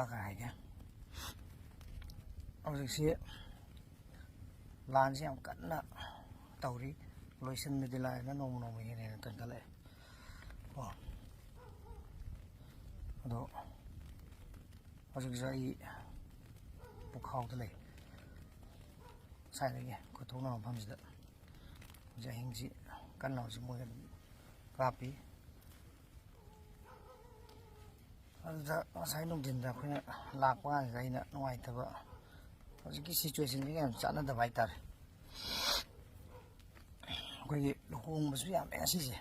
ꯈꯔ ꯍꯥꯏꯒꯦ ꯍꯧꯖꯤꯛꯁꯤ ꯂꯥꯟꯁꯤ ꯌꯥꯝ ꯀꯟꯅ ꯇꯧꯔꯤ ꯂꯣꯏꯁꯤꯟꯕꯗꯤ ꯂꯥꯏꯔꯅ ꯅꯣꯡꯃ ꯅꯣꯡꯃꯒꯤ ꯍꯦꯟꯅ ꯀꯟꯈꯠꯂꯛꯑꯦ ꯑꯗꯣ ꯍꯧꯖꯤꯛꯁꯦ ꯑꯩ ꯄꯨꯈꯥꯎꯗ ꯂꯩ ꯉꯁꯥꯏꯗꯒꯤ ꯈꯨꯊꯣꯛꯅꯕ ꯃꯐꯝꯁꯤꯗ ꯍꯧꯖꯤꯛ ꯑꯍꯤꯡꯁꯤ ꯀꯟꯅ ꯍꯧꯖꯤꯛ ꯃꯣꯏ ꯑꯗꯨꯝ ꯀꯥꯞꯄꯤ ꯑꯗꯨꯗ ꯉꯁꯥꯏ ꯅꯨꯡꯊꯤꯟꯗ ꯑꯩꯈꯣꯏꯅ ꯂꯥꯛꯄ ꯀꯥꯟꯁꯤꯗ ꯑꯩꯅ ꯅꯨꯡꯉꯥꯏꯇꯕ ꯍꯧꯖꯤꯛꯀꯤ ꯁꯤꯆꯨꯋꯦꯁꯟꯁꯤꯒ ꯌꯥꯝ ꯆꯥꯟꯅꯗꯕ ꯍꯥꯏꯇꯥꯔꯦ ꯑꯩꯈꯣꯏꯒꯤ ꯂꯨꯍꯣꯡꯕꯁꯨ ꯌꯥꯝꯃꯦ ꯉꯁꯤꯁꯦ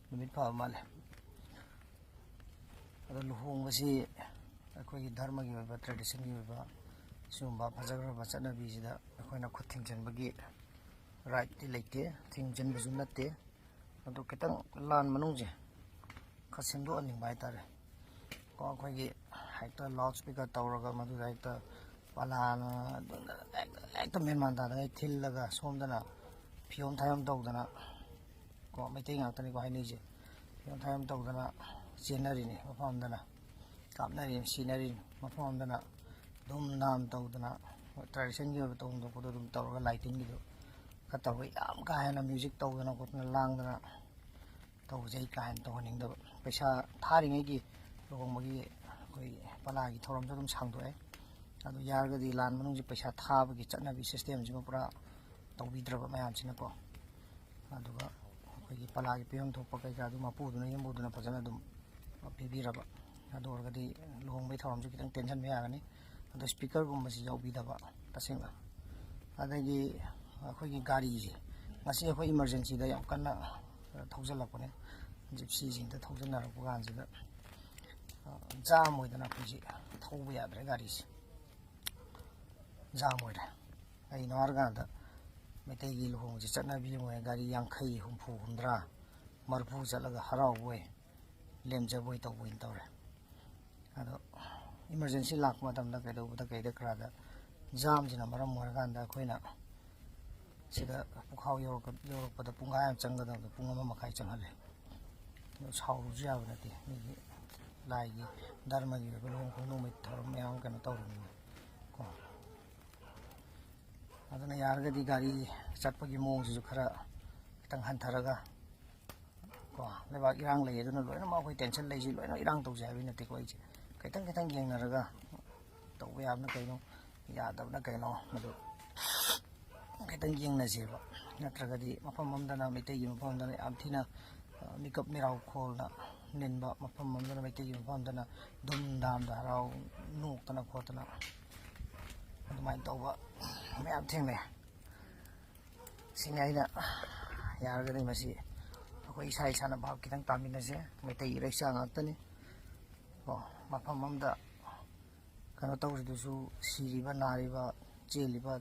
ꯅꯨꯃꯤꯠ ꯐꯕ ꯃꯥꯜꯂꯦ ꯑꯗꯣ ꯂꯨꯍꯣꯡꯕꯁꯤ ꯑꯩꯈꯣꯏꯒꯤ ꯙꯔꯃꯒꯤ ꯑꯣꯏꯕ ꯇ꯭ꯔꯦꯗꯤꯁꯟꯒꯤ ꯑꯣꯏꯕ ꯁꯤꯒꯨꯝꯕ ꯐꯖꯈ꯭ꯔꯕ ꯆꯠꯅꯕꯤꯁꯤꯗ ꯑꯩꯈꯣꯏꯅ ꯈꯨꯠ ꯊꯤꯡꯖꯤꯟꯕꯒꯤ ꯔꯥꯏꯠꯇꯤ ꯂꯩꯇꯦ ꯊꯤꯡꯖꯤꯟꯕꯁꯨ ꯅꯠꯇꯦ ꯑꯗꯣ ꯈꯤꯇꯪ ꯂꯥꯟ ꯃꯅꯨꯡꯁꯦ ꯈꯔ ꯁꯦꯝꯗꯣꯛꯍꯟꯅꯤꯡꯕ ꯍꯥꯏꯇꯥꯔꯦ ꯀꯣ ꯑꯩꯈꯣꯏꯒꯤ ꯍꯦꯛꯇ ꯂꯥꯎꯠ ꯏꯁꯄꯤꯀꯔ ꯇꯧꯔꯒ ꯃꯗꯨꯗ ꯍꯦꯛꯇ ꯄꯂꯥꯅ ꯍꯦꯛꯇ ꯃꯦꯟꯃꯥꯟ ꯇꯥꯗꯉꯩ ꯊꯤꯜꯂꯒ ꯁꯣꯝꯗꯅ ꯐꯤꯌꯣꯝ ꯊꯥꯌꯣꯝ ꯇꯧꯗꯅ ꯀꯣ ꯃꯩꯇꯩ ꯉꯥꯛꯇꯅꯤꯀꯣ ꯍꯥꯏꯅꯩꯁꯦ ꯐꯤꯌꯣꯝ ꯊꯥꯌꯣꯝ ꯇꯧꯗꯅ ꯆꯦꯟꯅꯔꯤꯅꯤ ꯃꯐꯝ ꯑꯃꯗꯅ ꯀꯥꯞꯅꯔꯤꯅꯤ ꯁꯤꯅꯔꯤꯅꯤ ꯃꯐꯝ ꯑꯃꯗꯅ ꯙꯨꯝ ꯙꯥꯝ ꯇꯧꯗꯅ ꯇ꯭ꯔꯦꯗꯤꯁꯟꯒꯤ ꯑꯣꯏꯕ ꯇꯧꯐꯝ ꯊꯣꯛꯄꯗꯣ ꯑꯗꯨꯝ ꯇꯧꯔꯒ ꯂꯥꯏꯇꯤꯟꯒꯤꯗꯣ ꯈꯔ ꯇꯧꯔꯒ ꯌꯥꯝ ꯀꯥ ꯍꯦꯟꯅ ꯃ꯭ꯌꯨꯖꯤꯛ ꯇꯧꯗꯅ ꯈꯣꯠꯇꯅ ꯂꯥꯡꯗꯅ ꯇꯧꯕꯁꯦ ꯑꯩ ꯀꯥ ꯍꯦꯟꯅ ꯇꯧꯍꯟꯅꯤꯡꯗꯕ ꯄꯩꯁꯥ ꯊꯥꯔꯤꯉꯩꯒꯤ ꯂꯨꯍꯣꯡꯕꯒꯤ ꯑꯩꯈꯣꯏ ꯄꯂꯥꯒꯤ ꯊꯧꯔꯝꯁꯨ ꯑꯗꯨꯝ ꯁꯥꯡꯗꯣꯛꯑꯦ ꯑꯗꯨ ꯌꯥꯔꯒꯗꯤ ꯂꯥꯟ ꯃꯅꯨꯡꯁꯤ ꯄꯩꯁꯥ ꯊꯥꯕꯒꯤ ꯆꯠꯅꯕꯤ ꯁꯤꯁꯇꯦꯝꯁꯤꯃ ꯄꯨꯔꯥ ꯇꯧꯕꯤꯗ꯭ꯔꯕ ꯃꯌꯥꯝꯁꯤꯅꯀꯣ ꯑꯗꯨꯒ ꯑꯩꯈꯣꯏꯒꯤ ꯄꯂꯥꯒꯤ ꯄꯤꯐꯝ ꯊꯣꯛꯄ ꯀꯩꯀꯥꯗꯨ ꯃꯄꯨꯗꯨꯅ ꯌꯨꯝꯕꯨꯗꯨꯅ ꯐꯖꯅ ꯑꯗꯨꯝ ꯄꯤꯕꯤꯔꯕ ꯑꯗꯨ ꯑꯣꯏꯔꯒꯗꯤ ꯂꯨꯍꯣꯡꯕꯒꯤ ꯊꯧꯔꯝꯁꯨ ꯈꯤꯇꯪ ꯇꯦꯟꯁꯤꯟꯕ ꯌꯥꯒꯅꯤ ꯑꯗꯣ ꯁ꯭ꯄꯤꯀꯔꯒꯨꯝꯕꯁꯤ ꯌꯥꯎꯕꯤꯗꯕ ꯇꯁꯦꯡꯅ ꯑꯗꯒꯤ ꯑꯩꯈꯣꯏꯒꯤ ꯒꯥꯔꯤꯁꯦ ꯉꯁꯤ ꯑꯩꯈꯣꯏ ꯏꯃꯥꯔꯖꯦꯟꯁꯤꯗ ꯌꯥꯝ ꯀꯟꯅ ꯊꯧꯖꯤꯜꯂꯛꯄꯅꯦ ꯖꯤꯞꯁꯤꯁꯤꯡꯗ ꯊꯧꯖꯤꯟꯅꯔꯛꯄ ꯀꯥꯟꯁꯤꯗ ꯖꯥꯝ ꯑꯣꯏꯗꯅ ꯑꯩꯈꯣꯏꯁꯤ ꯊꯧꯕ ꯌꯥꯗ꯭ꯔꯦ ꯒꯥꯔꯤꯁꯤ ꯖꯥꯝ ꯑꯣꯏꯔꯦ ꯀꯩꯅꯣ ꯍꯥꯏꯔꯀꯥꯟꯗ ꯃꯩꯇꯩꯒꯤ ꯂꯨꯍꯣꯡꯕꯁꯤ ꯆꯠꯅꯕꯤ ꯑꯃ ꯑꯣꯏꯅ ꯒꯥꯔꯤ 50, 60, 100, 40 ꯆꯠꯂꯒ ꯍꯔꯥꯎꯕꯣꯏ ꯂꯦꯝꯖꯕꯣꯏ ꯇꯧꯕꯣꯏ ꯇꯧꯔꯦ ꯑꯗꯣ ꯏꯃꯥꯔꯖꯦꯟꯁꯤ ꯂꯥꯛꯄ ꯃꯇꯝꯗ ꯀꯩꯗꯧꯕꯗ ꯀꯩꯗ ꯈꯔꯗ ꯖꯥꯝꯁꯤꯅ ꯃꯔꯝ ꯑꯣꯏꯔꯀꯥꯟꯗ ꯑꯩꯈꯣꯏꯅ ꯁꯤꯗ ꯄꯨꯈꯥꯎ ꯌꯧꯔꯛꯄꯗ ꯄꯨꯡꯈꯥꯏ ꯑꯃ ꯆꯪꯒꯗꯕꯗ ꯄꯨꯡ 1.5 ꯆꯪꯍꯜꯂꯦ ꯑꯗꯣ ꯁꯥꯎꯔꯨꯁꯨ ꯌꯥꯕ ꯅꯠꯇꯦ ꯃꯤꯒꯤ ꯂꯥꯏꯒꯤ ꯙꯔꯃꯒꯤ ꯑꯣꯏꯕ ꯂꯨꯍꯣꯡ ꯈꯣꯡꯗꯣꯡꯕꯒꯤ ꯊꯧꯔꯝ ꯃꯌꯥꯝ ꯀꯩꯅꯣ ꯇꯧꯔꯤꯕꯅꯤ ꯀꯣ ꯑꯗꯨꯅ ꯌꯥꯔꯒꯗꯤ ꯒꯥꯔꯤ ꯆꯠꯄꯒꯤ ꯃꯑꯣꯡꯁꯤꯁꯨ ꯈꯔ ꯈꯤꯇꯪ ꯍꯟꯊꯔꯒ ꯀꯣ ꯂꯩꯕꯥꯛ ꯏꯔꯥꯡ ꯂꯩ ꯑꯗꯨꯅ ꯂꯣꯏꯅꯃꯛ ꯑꯩꯈꯣই ꯇꯦꯟꯁꯟ ꯂꯩꯁꯤ ꯂꯣꯏꯅ ꯏꯔꯥꯡ ꯇꯧꯁꯦ ꯍꯥꯏꯕꯒꯤ ꯅꯠꯇꯦꯀꯣ ꯑꯩꯁꯦ ꯈꯤꯇꯪ ꯌꯦꯡꯅꯔꯒ ꯇꯧꯕ ꯌꯥꯕꯅ ꯀꯩꯅꯣ ꯌꯥꯗꯕꯅ ꯀꯩꯅꯣ ꯑꯗꯨ ꯈꯤꯇꯪ ꯌꯦꯡꯅꯁꯦꯕ ꯅꯠꯇ꯭ꯔꯒꯗꯤ ꯃꯐꯝ ꯑꯃꯗꯅ ꯃꯩꯇꯩꯒꯤ ꯃꯐꯝ ꯑꯃꯗꯅ ꯌꯥꯝ ꯊꯤꯅ ꯃꯤꯀꯞ ꯃꯤꯔꯥꯎ ꯈꯣꯜꯅ ꯅꯤꯟꯕ ꯃꯐꯝ ꯑꯃꯗꯅ ꯃꯩꯇꯩꯒꯤ ꯃꯐꯝ ꯑꯃꯗꯅ ꯙꯨꯝ ꯙꯥꯝꯗ ꯍꯔꯥꯎ ꯅꯣꯛꯇꯅ ꯈꯣꯠꯇꯅ ꯑꯗꯨꯃꯥꯏꯅ ꯇꯧꯕ ꯃꯌꯥꯝ ꯊꯦꯡꯅꯩ ꯁꯤꯅꯤ ꯑꯩꯅ ꯌꯥꯔꯒꯗꯤ ꯃꯁꯤ ꯑꯩꯈꯣই ꯏꯁꯥ ꯏꯁꯥꯅ ꯚꯥꯞ ꯈꯤꯇꯪ ꯇꯥꯃꯤꯟꯅꯁꯦ ꯃꯩꯇꯩ ꯏꯔꯩꯆꯥ ꯉꯥꯛꯇꯅꯤ ꯀꯣ ꯃꯐꯝ ꯑꯃꯗ ꯀꯩꯅꯣ ꯇꯧꯔꯤꯗꯨꯁꯨ ꯁꯤꯔꯤꯕ ꯅꯥꯔꯤꯕ ꯆꯦꯜꯂꯤꯕ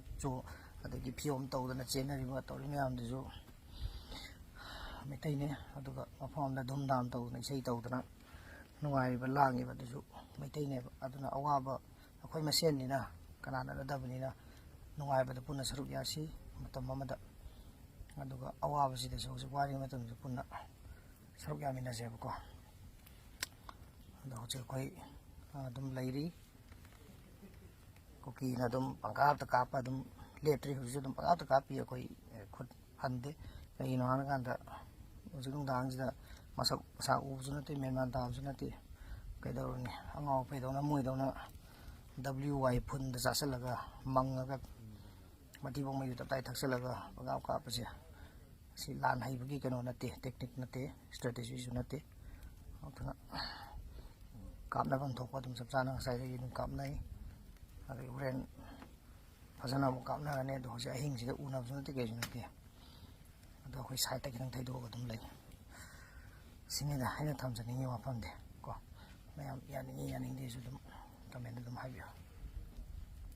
ꯑꯗꯒꯤ ꯐꯤꯌꯣꯝ ꯇꯧꯗꯅ ꯆꯦꯟꯅꯔꯤꯕ ꯇꯧꯔꯤ ꯃꯌꯥꯝꯗꯨꯁꯨ ꯃꯩꯇꯩꯅꯤ ꯑꯗꯨꯒ ꯃꯐꯝ ꯑꯃꯗ ꯙꯨꯝ ꯙꯥꯝ ꯇꯧꯗꯅ ꯏꯁꯩ ꯇꯧꯗꯅ ꯅꯨꯡꯉꯥꯏꯔꯤꯕ ꯂꯥꯡꯉꯤꯕ ꯑꯗꯨꯁꯨ ꯃꯩꯇꯩꯅꯦꯕ ꯑꯗꯨꯅ ꯑꯋꯥꯕ ꯑꯩꯈꯣꯏ ꯃꯁꯦꯟꯅꯤꯅ ꯀꯅꯥꯅꯗꯕꯅꯤꯅ ꯅꯨꯡꯉꯥꯏꯕꯗ ꯄꯨꯟꯅ ꯁꯔꯨꯛ ꯌꯥꯁꯤ ꯃꯇꯝ ꯑꯃꯗ ꯑꯗꯨꯒ ꯑꯋꯥꯕꯁꯤꯗꯁꯨ ꯍꯧꯖꯤꯛ ꯋꯥꯔꯤꯕ ꯃꯇꯝꯗꯁꯨ ꯄꯨꯟꯅ ꯁꯔꯨꯛ ꯌꯥꯃꯤꯟꯅꯁꯦꯕꯀꯣ ꯑꯗꯣ ꯍꯧꯖꯤꯛ ꯑꯩꯈꯣই ꯑꯗꯨꯝ ꯂꯩꯔꯤ ꯀꯨꯀꯤꯅ ꯑꯗꯨꯝ ꯄꯪꯀꯥꯞꯇ ꯀꯥꯞꯄ ꯑꯗꯨꯝ ꯂꯦꯞꯇ꯭ꯔꯤ ꯍꯧꯖꯤꯛꯁꯨ ꯑꯗꯨꯝ ꯄꯪꯀꯥꯞꯇ ꯀꯥꯞꯄꯤ ꯑꯩꯈꯣꯏ ꯈꯨꯠ ꯍꯟꯗꯦ ꯀꯩꯒꯤꯅꯣ ꯍꯥꯏꯔꯀꯥꯟꯗ ꯍꯧꯖꯤꯛ ꯅꯨꯡꯗꯥꯡꯁꯤꯗ ꯃꯁꯛ ꯃꯁꯥ ꯎꯕꯁꯨ ꯅꯠꯇꯦ ꯃꯦꯟꯃꯥꯟ ꯇꯥꯕꯁꯨ ꯅꯠꯇꯦ ꯀꯩꯗꯧꯔꯨꯅꯤ ꯑꯉꯥꯎ ꯑꯐꯩꯗꯧꯅ ꯃꯣꯏꯗꯧꯅ WY ꯐꯨꯟꯗ ꯆꯥꯁꯤꯜꯂꯒ ꯃꯪꯉꯒ ꯃꯊꯤꯕꯣꯡ ꯃꯩꯁꯨ ꯇꯞꯇꯥꯏ ꯊꯛꯆꯜꯂꯒ ꯄꯪꯀꯥꯞ ꯀꯥꯞꯄꯁꯦ ꯁꯤ ꯂꯥꯟ ꯍꯩꯕꯒꯤ ꯀꯩꯅꯣ ꯅꯠꯇꯦ ꯇꯦꯛꯅꯤꯛ ꯅꯠꯇꯦ ꯏꯁꯇ꯭ꯔꯦꯇꯦꯖꯤꯁꯨ ꯅꯠꯇꯦ ꯑꯗꯨꯅ ꯀꯥꯞꯅꯐꯝ ꯊꯣꯛꯄ ꯑꯗꯨꯝ ꯆꯞ ꯆꯥꯅ ꯉꯁꯥꯏꯗꯒꯤ ꯑꯗꯨꯝ ꯀꯥꯞꯅꯩ ꯑꯗꯩ ꯍꯣꯔꯦꯟ ꯐꯖꯅ ꯑꯃꯨꯛ ꯀꯥꯞꯅꯔꯅꯤ ꯑꯗꯣ ꯍꯧꯖꯤꯛ ꯑꯍꯤꯡꯁꯤꯗ ꯎꯅꯕꯁꯨ ꯅꯠꯇꯦ ꯀꯩꯁꯨ ꯅꯠꯇꯦ ꯑꯗꯣ ꯑꯩꯈꯣꯏ ꯁꯥꯏꯠꯇ ꯈꯤꯇꯪ ꯊꯩꯗꯣꯛꯑꯒ ꯑꯗꯨꯝ ꯂꯩ ꯁꯤꯅꯤꯗ ꯑꯩꯅ ꯊꯝꯖꯅꯤꯡꯉꯤ ꯋꯥꯐꯝꯗꯤ ꯀꯣ ꯃꯌꯥꯝ ꯌꯥꯅꯤꯡꯉꯤ ꯌꯥꯅꯤꯡꯗꯦꯁꯨ ꯑꯗꯨꯝ ꯀꯃꯦꯟꯗ ꯑꯗꯨꯝ ꯍꯥꯏꯕꯤꯌꯨ